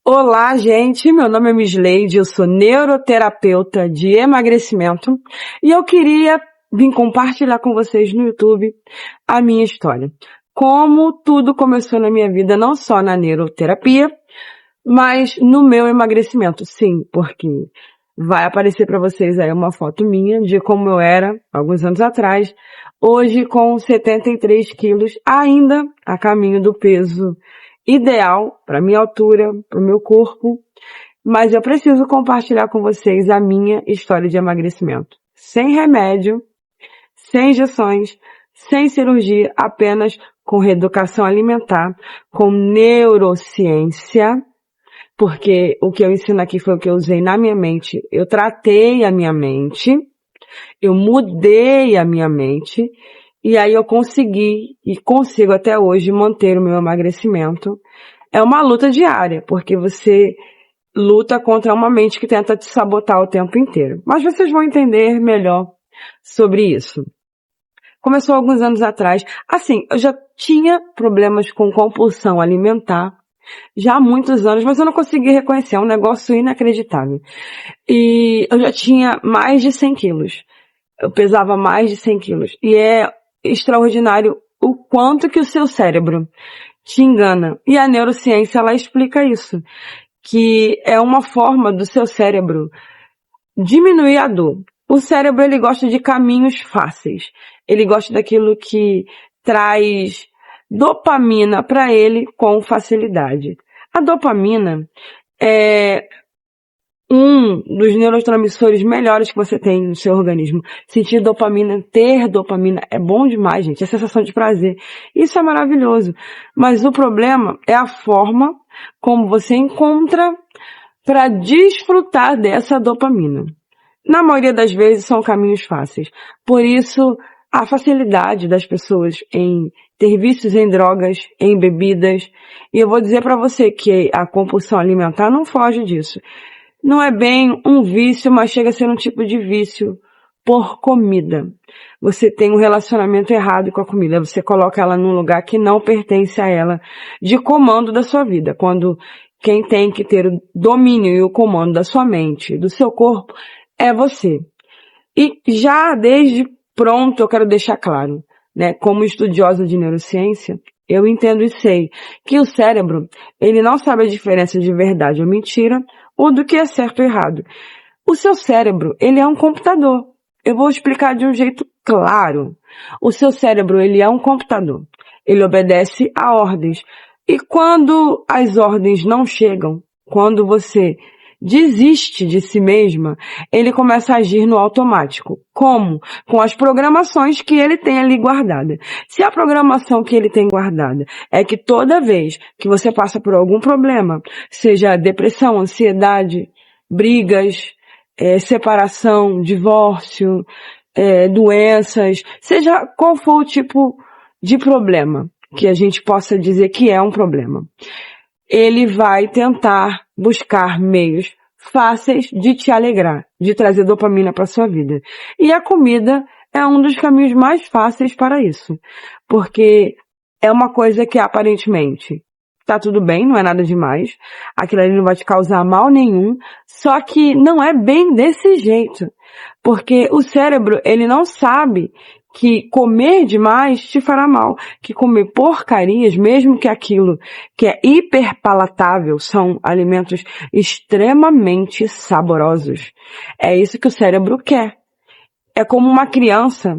Olá, gente. Meu nome é Misleide, eu sou neuroterapeuta de emagrecimento e eu queria vir compartilhar com vocês no YouTube a minha história. Como tudo começou na minha vida, não só na neuroterapia, mas no meu emagrecimento. Sim, porque vai aparecer para vocês aí uma foto minha de como eu era alguns anos atrás, hoje com 73 quilos, ainda a caminho do peso ideal para minha altura, para o meu corpo, mas eu preciso compartilhar com vocês a minha história de emagrecimento. Sem remédio, sem injeções, sem cirurgia, apenas com reeducação alimentar, com neurociência, porque o que eu ensino aqui foi o que eu usei na minha mente. Eu tratei a minha mente, eu mudei a minha mente, e aí eu consegui e consigo até hoje manter o meu emagrecimento. É uma luta diária, porque você luta contra uma mente que tenta te sabotar o tempo inteiro. Mas vocês vão entender melhor sobre isso. Começou alguns anos atrás. Assim, eu já tinha problemas com compulsão alimentar, já há muitos anos, mas eu não conseguia reconhecer. É um negócio inacreditável. E eu já tinha mais de 100 quilos. Eu pesava mais de 100 quilos. E é extraordinário o quanto que o seu cérebro te engana. E a neurociência, ela explica isso. Que é uma forma do seu cérebro diminuir a dor. O cérebro, ele gosta de caminhos fáceis. Ele gosta daquilo que traz dopamina para ele com facilidade. A dopamina é um dos neurotransmissores melhores que você tem no seu organismo. Sentir dopamina, ter dopamina é bom demais, gente. É sensação de prazer. Isso é maravilhoso. Mas o problema é a forma como você encontra para desfrutar dessa dopamina. Na maioria das vezes são caminhos fáceis. Por isso, a facilidade das pessoas em ter vícios em drogas, em bebidas. E eu vou dizer para você que a compulsão alimentar não foge disso. Não é bem um vício, mas chega a ser um tipo de vício por comida. Você tem um relacionamento errado com a comida. Você coloca ela num lugar que não pertence a ela, de comando da sua vida. Quando quem tem que ter o domínio e o comando da sua mente, do seu corpo, é você. E já desde pronto eu quero deixar claro, né, como estudiosa de neurociência, eu entendo e sei que o cérebro, ele não sabe a diferença de verdade ou mentira, ou do que é certo ou errado. O seu cérebro, ele é um computador. Eu vou explicar de um jeito claro. O seu cérebro, ele é um computador. Ele obedece a ordens. E quando as ordens não chegam, quando você desiste de si mesma, ele começa a agir no automático. Como? Com as programações que ele tem ali guardada. Se a programação que ele tem guardada é que toda vez que você passa por algum problema, seja depressão, ansiedade, brigas, separação, divórcio, doenças, seja qual for o tipo de problema que a gente possa dizer que é um problema, ele vai tentar buscar meios fáceis de te alegrar, de trazer dopamina para sua vida. E a comida é um dos caminhos mais fáceis para isso, porque é uma coisa que aparentemente tá tudo bem, não é nada demais, aquilo ali não vai te causar mal nenhum, só que não é bem desse jeito, porque o cérebro, ele não sabe que comer demais te fará mal, que comer porcarias, mesmo que aquilo que é hiperpalatável, são alimentos extremamente saborosos. É isso que o cérebro quer. É como uma criança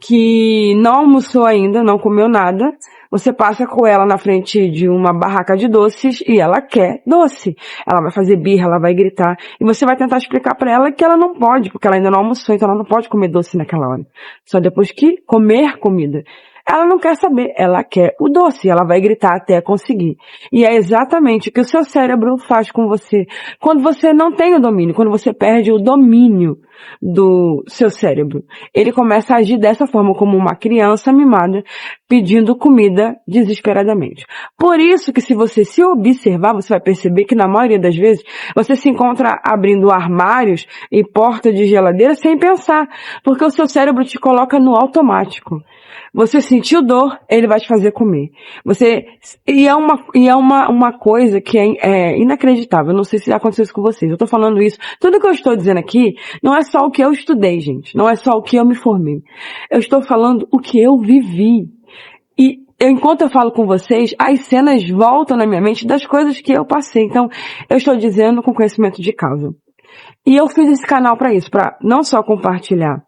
que não almoçou ainda, não comeu nada, você passa com ela na frente de uma barraca de doces e ela quer doce. Ela vai fazer birra, ela vai gritar. E você vai tentar explicar para ela que ela não pode, porque ela ainda não almoçou, então ela não pode comer doce naquela hora. Só depois que comer comida. Ela não quer saber, ela quer o doce, ela vai gritar até conseguir. E é exatamente o que o seu cérebro faz com você quando você não tem o domínio, quando você perde o domínio do seu cérebro. Ele começa a agir dessa forma, como uma criança mimada pedindo comida desesperadamente. Por isso que se você se observar, você vai perceber que na maioria das vezes você se encontra abrindo armários e porta de geladeira sem pensar, porque o seu cérebro te coloca no automático. Você se sentiu dor, ele vai te fazer comer. É uma coisa que é inacreditável. Eu não sei se já aconteceu isso com vocês. Eu tô falando isso. Tudo que eu estou dizendo aqui não é só o que eu estudei, gente. Não é só o que eu me formei. Eu estou falando o que eu vivi. E enquanto eu falo com vocês, as cenas voltam na minha mente das coisas que eu passei. Então, eu estou dizendo com conhecimento de causa. E eu fiz esse canal para isso, para não só compartilhar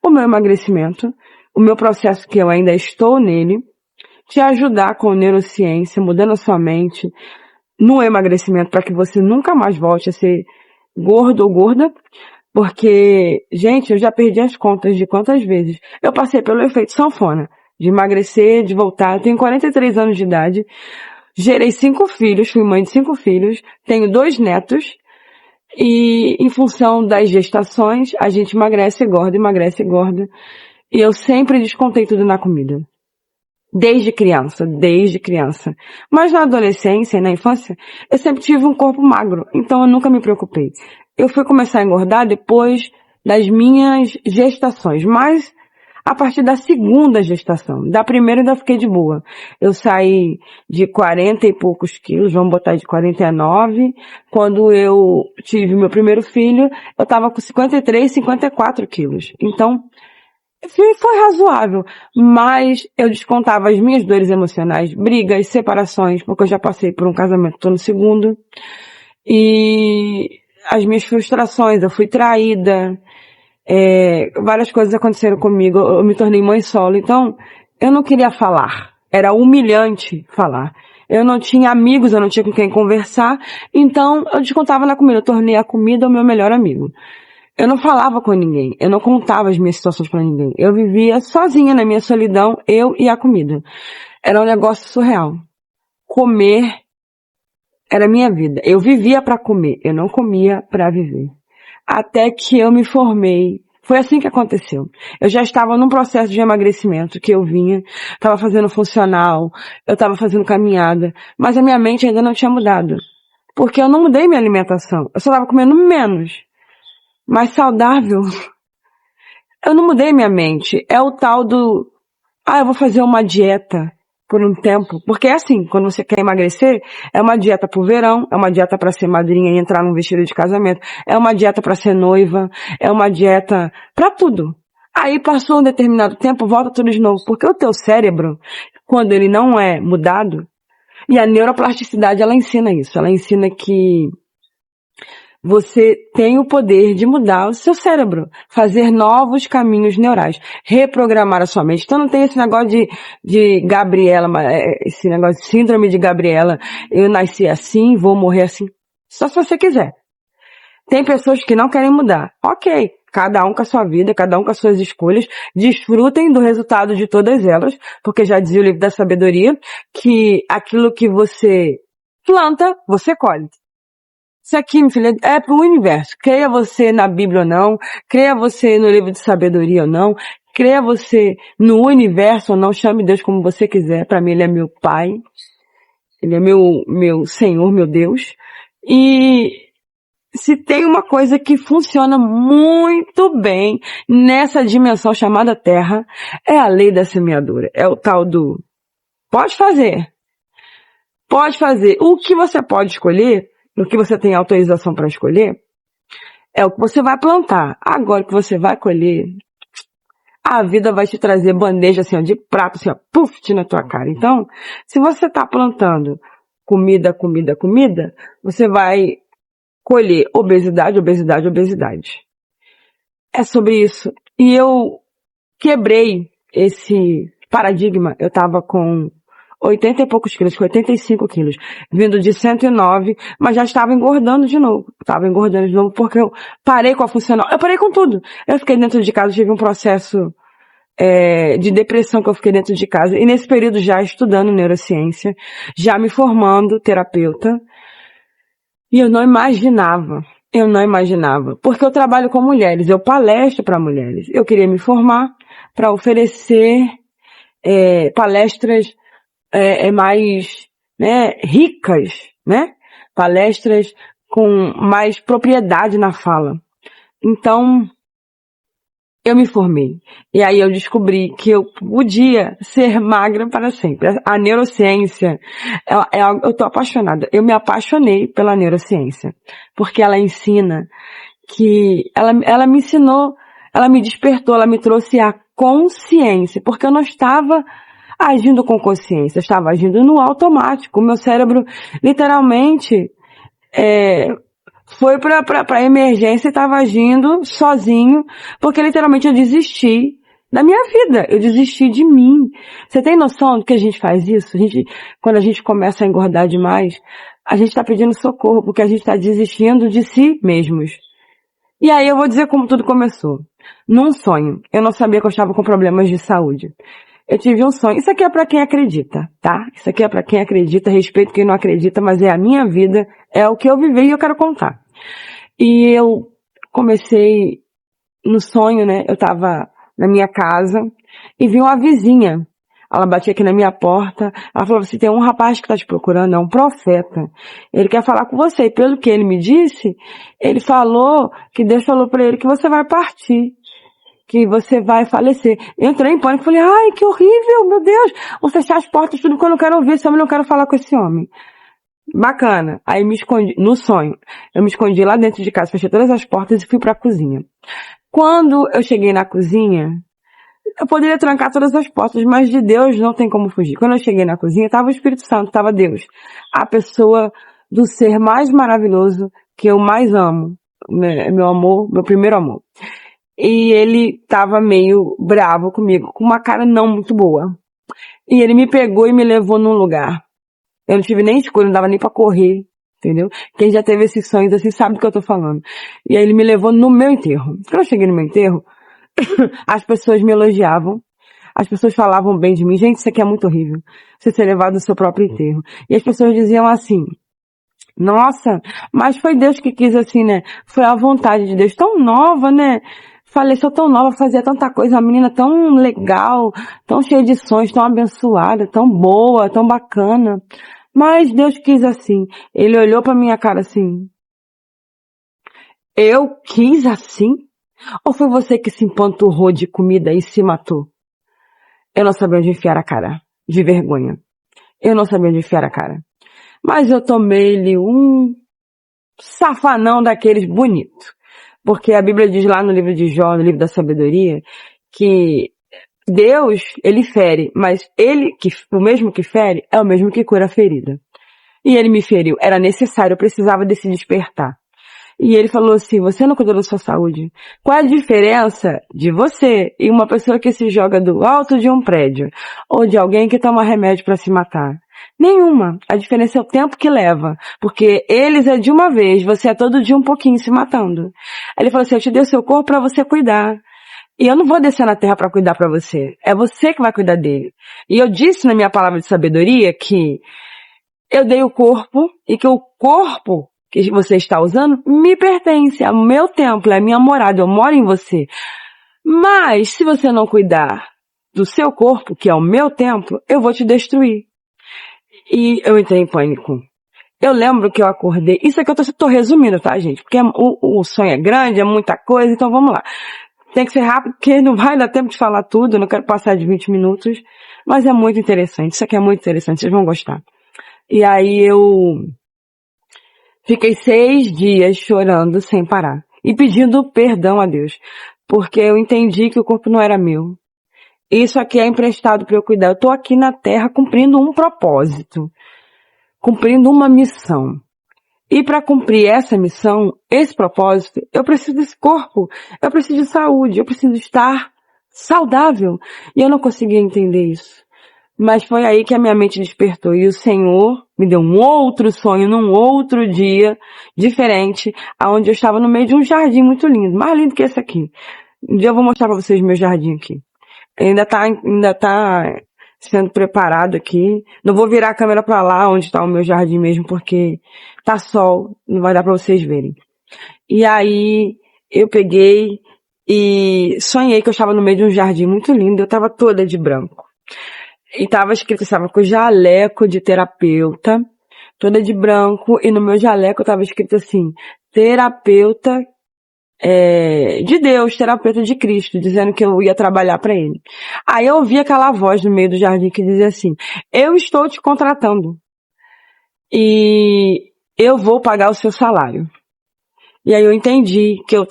o meu emagrecimento, o meu processo que eu ainda estou nele, te ajudar com neurociência, mudando a sua mente no emagrecimento para que você nunca mais volte a ser gordo ou gorda, porque, gente, eu já perdi as contas de quantas vezes eu passei pelo efeito sanfona, de emagrecer, de voltar. Eu tenho 43 anos de idade, gerei 5 filhos, fui mãe de 5 filhos, tenho 2 netos, e em função das gestações, a gente emagrece e engorda. E eu sempre descontei tudo na comida. Desde criança. Mas na adolescência e na infância, eu sempre tive um corpo magro, então eu nunca me preocupei. Eu fui começar a engordar depois das minhas gestações, mas a partir da segunda gestação. Da primeira eu ainda fiquei de boa. Eu saí de 40 e poucos quilos, vamos botar de 49. Quando eu tive meu primeiro filho, eu tava com 53, 54 quilos. Então, foi razoável, mas eu descontava as minhas dores emocionais, brigas, separações, porque eu já passei por um casamento, tô no segundo, e as minhas frustrações, eu fui traída, várias coisas aconteceram comigo, eu me tornei mãe solo, então eu não queria falar, era humilhante falar. Eu não tinha amigos, eu não tinha com quem conversar, então eu descontava na comida, eu tornei a comida o meu melhor amigo. Eu não falava com ninguém, eu não contava as minhas situações pra ninguém. Eu vivia sozinha na minha solidão, eu e a comida. Era um negócio surreal. Comer era minha vida. Eu vivia pra comer, eu não comia pra viver. Até que eu me formei. Foi assim que aconteceu. Eu já estava num processo de emagrecimento que eu vinha, estava fazendo funcional, eu estava fazendo caminhada, mas a minha mente ainda não tinha mudado. Porque eu não mudei minha alimentação, eu só estava comendo menos. Mais saudável. Eu não mudei minha mente. É o tal do, eu vou fazer uma dieta por um tempo. Porque é assim, quando você quer emagrecer, é uma dieta pro verão, é uma dieta para ser madrinha e entrar num vestido de casamento, é uma dieta para ser noiva, é uma dieta para tudo. Aí passou um determinado tempo, volta tudo de novo. Porque o teu cérebro, quando ele não é mudado, e a neuroplasticidade, ela ensina isso. Ela ensina que você tem o poder de mudar o seu cérebro, fazer novos caminhos neurais, reprogramar a sua mente. Então não tem esse negócio de Gabriela, esse negócio de síndrome de Gabriela, eu nasci assim, vou morrer assim. Só se você quiser. Tem pessoas que não querem mudar. Ok, cada um com a sua vida, cada um com as suas escolhas, desfrutem do resultado de todas elas, porque já dizia o livro da sabedoria, que aquilo que você planta, você colhe. Isso aqui, minha filha, é pro universo. Creia você na Bíblia ou não, creia você no livro de sabedoria ou não, creia você no universo ou não, chame Deus como você quiser. Para mim ele é meu Pai, ele é meu Senhor, meu Deus. E se tem uma coisa que funciona muito bem nessa dimensão chamada Terra, é a lei da semeadura. É o tal do pode fazer. Pode fazer. O que você pode escolher, o que você tem autorização para escolher, é o que você vai plantar. Agora que você vai colher, a vida vai te trazer bandeja assim, ó, de prato, assim, ó, puf, na tua cara. Então, se você tá plantando comida, você vai colher obesidade, obesidade, obesidade. É sobre isso. E eu quebrei esse paradigma. Eu tava com 80 e poucos quilos, com 85 quilos, vindo de 109, mas já estava engordando de novo. Estava engordando de novo porque eu parei com a funcional. Eu parei com tudo. Eu fiquei dentro de casa, tive um processo de depressão que eu fiquei dentro de casa. E nesse período já estudando neurociência, já me formando terapeuta. E eu não imaginava. Porque eu trabalho com mulheres, eu palestro para mulheres. Eu queria me formar para oferecer palestras mais, né, ricas, né? Palestras com mais propriedade na fala. Então, eu me formei. E aí eu descobri que eu podia ser magra para sempre. A neurociência, eu tô apaixonada. Eu me apaixonei pela neurociência. Porque ela ensina ela me ensinou, ela me despertou, ela me trouxe a consciência. Porque eu não estava agindo com consciência, eu estava agindo no automático. O meu cérebro, literalmente, foi pra emergência e estava agindo sozinho, porque literalmente eu desisti da minha vida, eu desisti de mim. Você tem noção do que a gente faz isso? Quando a gente começa a engordar demais, a gente está pedindo socorro, porque a gente está desistindo de si mesmos. E aí eu vou dizer como tudo começou. Num sonho, eu não sabia que eu estava com problemas de saúde. Eu tive um sonho. Isso aqui é pra quem acredita, tá? Isso aqui é pra quem acredita, respeito quem não acredita, mas é a minha vida, é o que eu vivi e eu quero contar. E eu comecei no sonho, né? Eu tava na minha casa e vi uma vizinha. Ela batia aqui na minha porta. Ela falou assim, tem um rapaz que tá te procurando, é um profeta. Ele quer falar com você. E pelo que ele me disse, ele falou que Deus falou pra ele que você vai partir, que você vai falecer. Eu entrei em pânico e falei, ai, que horrível, meu Deus. Vou fechar as portas, tudo que eu não quero ouvir esse homem, não quero falar com esse homem. Bacana. Aí me escondi, no sonho, eu me escondi lá dentro de casa, fechei todas as portas e fui pra cozinha. Quando eu cheguei na cozinha, eu poderia trancar todas as portas, mas de Deus não tem como fugir. Quando eu cheguei na cozinha, estava o Espírito Santo, estava Deus. A pessoa do ser mais maravilhoso que eu mais amo. Meu amor, meu primeiro amor. E ele tava meio bravo comigo, com uma cara não muito boa. E ele me pegou e me levou num lugar. Eu não tive nem escolha, não dava nem pra correr, entendeu? Quem já teve esses sonhos assim sabe do que eu tô falando. E aí ele me levou no meu enterro. Quando eu cheguei no meu enterro, as pessoas me elogiavam. As pessoas falavam bem de mim. Gente, isso aqui é muito horrível. Você ser levado no seu próprio enterro. E as pessoas diziam assim, nossa, mas foi Deus que quis assim, né? Foi a vontade de Deus. Tão nova, né? Faleceu tão nova, fazia tanta coisa, uma menina tão legal, tão cheia de sonhos, tão abençoada, tão boa, tão bacana. Mas Deus quis assim. Ele olhou pra minha cara assim. Eu quis assim? Ou foi você que se empanturrou de comida e se matou? Eu não sabia onde enfiar a cara. De vergonha. Eu não sabia onde enfiar a cara. Mas eu tomei-lhe um safanão daqueles bonito. Porque a Bíblia diz lá no livro de Jó, no livro da sabedoria, que Deus, ele fere, mas o mesmo que fere, é o mesmo que cura a ferida. E ele me feriu. Era necessário, eu precisava desse despertar. E ele falou assim, você não cuidou da sua saúde. Qual é a diferença de você e uma pessoa que se joga do alto de um prédio? Ou de alguém que toma remédio para se matar? Nenhuma. A diferença é o tempo que leva. Porque eles é de uma vez, você é todo dia um pouquinho se matando. Aí ele falou assim, eu te dei o seu corpo para você cuidar. E eu não vou descer na terra para cuidar para você. É você que vai cuidar dele. E eu disse na minha palavra de sabedoria que eu dei o corpo e que o corpo que você está usando me pertence, é o meu templo, é a minha morada, eu moro em você. Mas se você não cuidar do seu corpo, que é o meu templo, eu vou te destruir. E eu entrei em pânico. Eu lembro que eu acordei, isso aqui eu tô resumindo, tá, gente? Porque o sonho é grande, é muita coisa, então vamos lá. Tem que ser rápido, porque não vai dar tempo de falar tudo, eu não quero passar de 20 minutos, mas é muito interessante, isso aqui é muito interessante, vocês vão gostar. E aí eu fiquei 6 dias chorando sem parar e pedindo perdão a Deus, porque eu entendi que o corpo não era meu. Isso aqui é emprestado para eu cuidar. Eu tô aqui na Terra cumprindo um propósito, cumprindo uma missão. E para cumprir essa missão, esse propósito, eu preciso desse corpo, eu preciso de saúde, eu preciso estar saudável. E eu não conseguia entender isso. Mas foi aí que a minha mente despertou e o Senhor me deu um outro sonho num outro dia diferente, aonde eu estava no meio de um jardim muito lindo, mais lindo que esse aqui. Um dia eu vou mostrar para vocês meu jardim aqui. Ainda tá sendo preparado aqui. Não vou virar a câmera para lá onde está o meu jardim mesmo, porque tá sol, não vai dar para vocês verem. E aí eu peguei e sonhei que eu estava no meio de um jardim muito lindo, eu estava toda de branco. E estava escrito, estava com jaleco de terapeuta, toda de branco, e no meu jaleco estava escrito assim, terapeuta de Deus, terapeuta de Cristo, dizendo que eu ia trabalhar para ele. Aí eu ouvi aquela voz no meio do jardim que dizia assim: eu estou te contratando e eu vou pagar o seu salário. E aí eu entendi que eu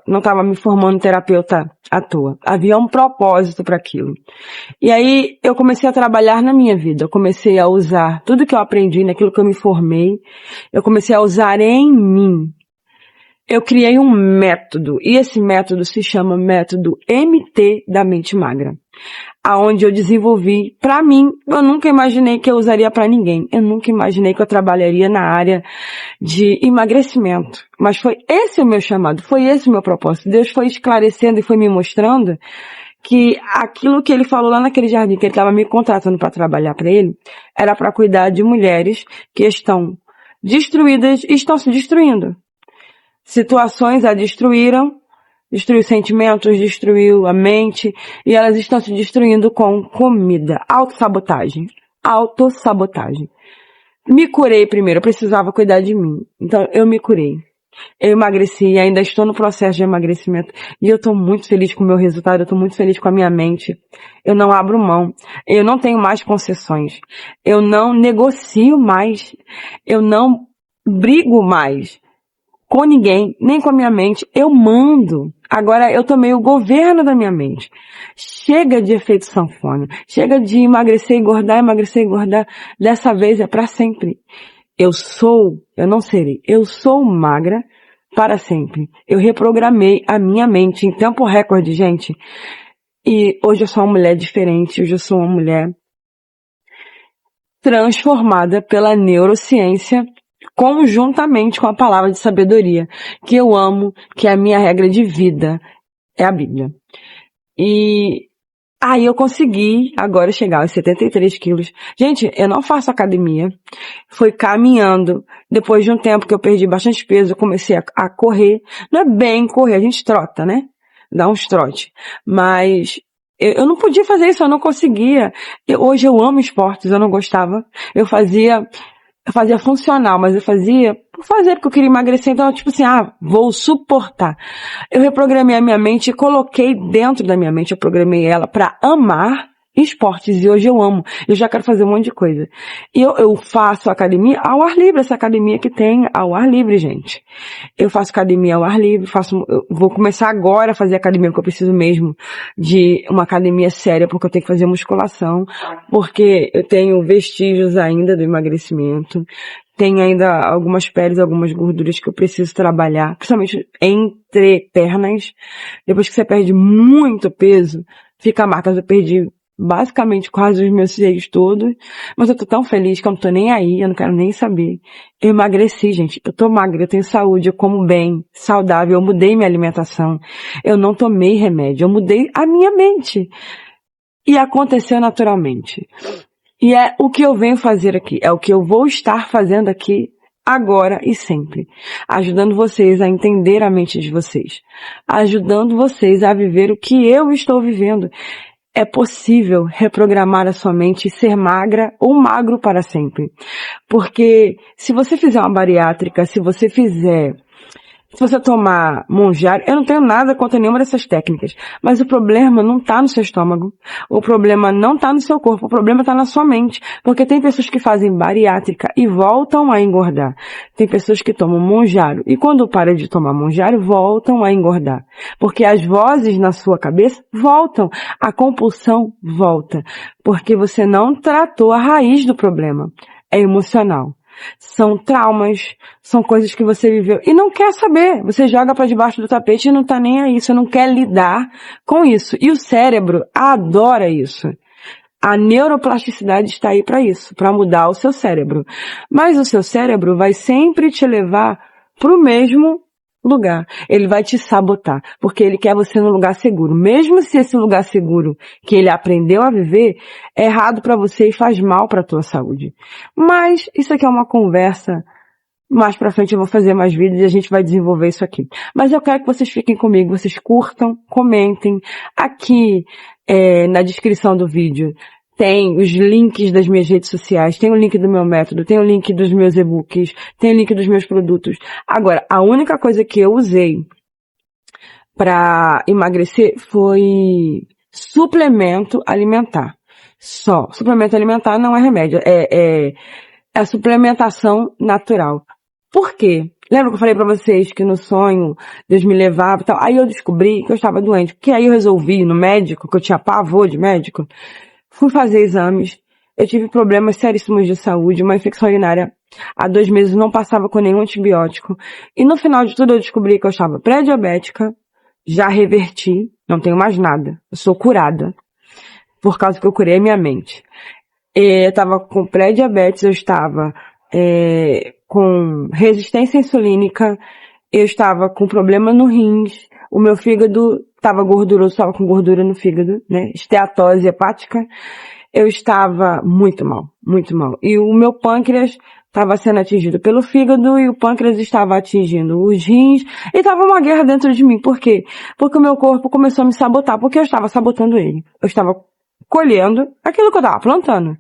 não estava me formando terapeuta à toa. Havia um propósito para aquilo. E aí eu comecei a trabalhar na minha vida. Eu comecei a usar tudo que eu aprendi, naquilo que eu me formei. Eu comecei a usar em mim. Eu criei um método. E esse método se chama método MT da mente magra. Aonde eu desenvolvi para mim. Eu nunca imaginei que eu usaria para ninguém. Eu nunca imaginei que eu trabalharia na área de emagrecimento. Mas foi esse o meu chamado, foi esse o meu propósito. Deus foi esclarecendo e foi me mostrando que aquilo que ele falou lá naquele jardim, que ele estava me contratando para trabalhar para ele, era para cuidar de mulheres que estão destruídas e estão se destruindo. Situações a destruíram, destruiu sentimentos, destruiu a mente, e elas estão se destruindo com comida. Autossabotagem. Autossabotagem. Me curei primeiro, eu precisava cuidar de mim. Então eu me curei. Eu emagreci, ainda estou no processo de emagrecimento. E eu estou muito feliz com o meu resultado, eu estou muito feliz com a minha mente. Eu não abro mão. Eu não tenho mais concessões. Eu não negocio mais. Eu não brigo mais com ninguém, nem com a minha mente. Eu mando. Agora eu tomei o governo da minha mente. Chega de efeito sanfona. Chega de emagrecer, engordar. Dessa vez é para sempre. Eu não serei. Eu sou magra para sempre. Eu reprogramei a minha mente em tempo recorde, gente. E hoje eu sou uma mulher diferente. Hoje eu sou uma mulher transformada pela neurociência, conjuntamente com a palavra de sabedoria, que eu amo, que é a minha regra de vida, é a Bíblia. E aí eu consegui agora chegar aos 73 quilos. Gente, eu não faço academia. Foi caminhando. Depois de um tempo que eu perdi bastante peso, eu comecei a correr. Não é bem correr, a gente trota, né? Dá uns trote. Mas eu não podia fazer isso, eu não conseguia. Hoje eu amo esportes, eu não gostava. Eu fazia funcional, mas eu fazia por fazer, porque eu queria emagrecer. Então, tipo assim, vou suportar. Eu reprogramei a minha mente e coloquei dentro da minha mente, eu programei ela para amar esportes. E hoje eu amo. Eu já quero fazer um monte de coisa. E eu faço academia ao ar livre, essa academia que tem ao ar livre, gente. Eu faço academia ao ar livre, eu vou começar agora a fazer academia, porque eu preciso mesmo de uma academia séria, porque eu tenho que fazer musculação, porque eu tenho vestígios ainda do emagrecimento, tenho ainda algumas peles, algumas gorduras que eu preciso trabalhar, principalmente entre pernas. Depois que você perde muito peso, fica marcas. Eu perdi basicamente quase os meus seios todos, mas eu tô tão feliz que eu não tô nem aí, eu não quero nem saber. Eu emagreci, gente, eu tô magra, eu tenho saúde, eu como bem, saudável, eu mudei minha alimentação, eu não tomei remédio, eu mudei a minha mente. E aconteceu naturalmente. E é o que eu venho fazer aqui, é o que eu vou estar fazendo aqui agora e sempre. Ajudando vocês a entender a mente de vocês. Ajudando vocês a viver o que eu estou vivendo. É possível reprogramar a sua mente e ser magra ou magro para sempre. Porque se você fizer uma bariátrica, se você tomar Monjaro, eu não tenho nada contra nenhuma dessas técnicas, mas o problema não está no seu estômago, o problema não está no seu corpo, o problema está na sua mente, porque tem pessoas que fazem bariátrica e voltam a engordar, tem pessoas que tomam Monjaro e quando param de tomar Monjaro voltam a engordar, porque as vozes na sua cabeça voltam, a compulsão volta, porque você não tratou a raiz do problema, é emocional. São traumas, são coisas que você viveu e não quer saber. Você joga para debaixo do tapete e não tá nem aí. Você não quer lidar com isso. E o cérebro adora isso. A neuroplasticidade está aí para isso, para mudar o seu cérebro. Mas o seu cérebro vai sempre te levar para o mesmo lugar. Ele vai te sabotar, porque ele quer você num lugar seguro. Mesmo se esse lugar seguro que ele aprendeu a viver é errado para você e faz mal para a tua saúde. Mas isso aqui é uma conversa. Mais pra frente eu vou fazer mais vídeos e a gente vai desenvolver isso aqui. Mas eu quero que vocês fiquem comigo, vocês curtam, comentem. Aqui na descrição do vídeo tem os links das minhas redes sociais, tem o link do meu método, tem o link dos meus e-books, tem o link dos meus produtos. Agora, a única coisa que eu usei para emagrecer foi suplemento alimentar. Só. Suplemento alimentar não é remédio, é a suplementação natural. Por quê? Lembra que eu falei pra vocês que no sonho Deus me levava e tal? Aí eu descobri que eu estava doente. Porque aí eu resolvi ir no médico, que eu tinha pavor de médico. Fui fazer exames. Eu tive problemas seríssimos de saúde, uma infecção urinária. Há 2 meses não passava com nenhum antibiótico. E no final de tudo eu descobri que eu estava pré-diabética. Já reverti. Não tenho mais nada. Eu sou curada. Por causa que eu curei a minha mente. Eu estava com pré-diabetes, eu estava com resistência insulínica, eu estava com problema no rins, o meu fígado estava gorduroso, estava com gordura no fígado, né? Esteatose hepática. Eu estava muito mal, muito mal. E o meu pâncreas estava sendo atingido pelo fígado e o pâncreas estava atingindo os rins e estava uma guerra dentro de mim. Por quê? Porque o meu corpo começou a me sabotar, porque eu estava sabotando ele. Eu estava colhendo aquilo que eu estava plantando.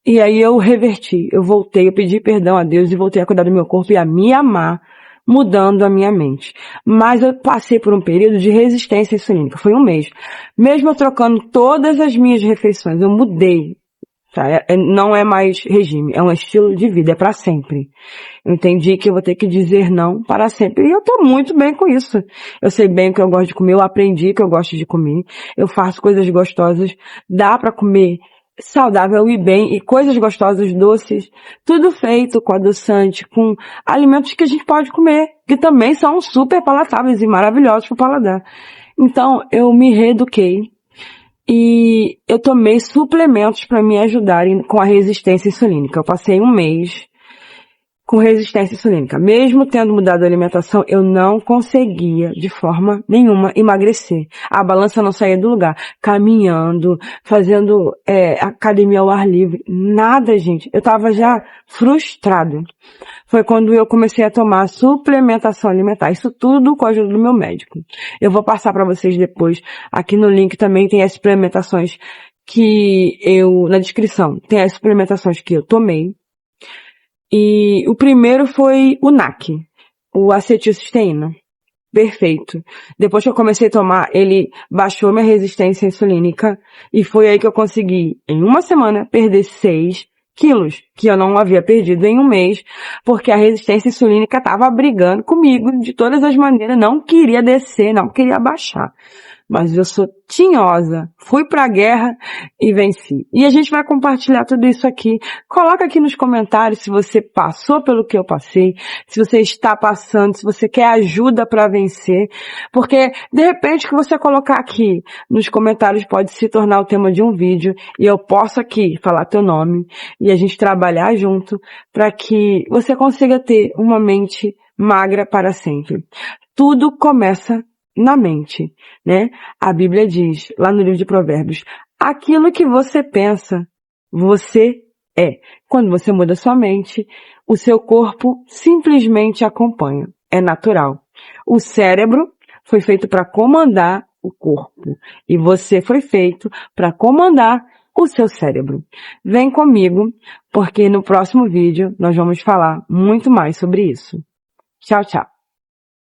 E aí eu reverti, eu voltei, eu pedi perdão a Deus e voltei a cuidar do meu corpo e a me amar, mudando a minha mente. Mas eu passei por um período de resistência insulínica, foi 1 mês. Mesmo eu trocando todas as minhas refeições, eu mudei. Tá? Não é mais regime, é um estilo de vida, é para sempre. Eu entendi que eu vou ter que dizer não para sempre. E eu tô muito bem com isso. Eu sei bem o que eu gosto de comer, eu aprendi o que eu gosto de comer. Eu faço coisas gostosas, dá para comer saudável e bem, e coisas gostosas, doces, tudo feito com adoçante, com alimentos que a gente pode comer, que também são super palatáveis e maravilhosos para o paladar. Então, eu me reeduquei e eu tomei suplementos para me ajudarem com a resistência insulínica. Eu passei 1 mês com resistência insulínica. Mesmo tendo mudado a alimentação, eu não conseguia, de forma nenhuma, emagrecer. A balança não saía do lugar. Caminhando, fazendo academia ao ar livre. Nada, gente. Eu tava já frustrado. Foi quando eu comecei a tomar suplementação alimentar. Isso tudo com a ajuda do meu médico. Eu vou passar para vocês depois. Aqui no link também tem as suplementações na descrição, tem as suplementações que eu tomei. E o primeiro foi o NAC, o acetilcisteína. Perfeito. Depois que eu comecei a tomar, ele baixou minha resistência insulínica e foi aí que eu consegui, em 1 semana, perder 6 quilos, que eu não havia perdido em 1 mês, porque a resistência insulínica estava brigando comigo de todas as maneiras, não queria descer, não queria baixar. Mas eu sou tinhosa, fui pra guerra e venci. E a gente vai compartilhar tudo isso aqui. Coloca aqui nos comentários se você passou pelo que eu passei, se você está passando, se você quer ajuda para vencer. Porque, de repente, o que você colocar aqui nos comentários pode se tornar o tema de um vídeo e eu posso aqui falar teu nome e a gente trabalhar junto para que você consiga ter uma mente magra para sempre. Tudo começa na mente, né? A Bíblia diz, lá no livro de Provérbios, aquilo que você pensa, você é. Quando você muda sua mente, o seu corpo simplesmente acompanha. É natural. O cérebro foi feito para comandar o corpo. E você foi feito para comandar o seu cérebro. Vem comigo, porque no próximo vídeo nós vamos falar muito mais sobre isso. Tchau, tchau.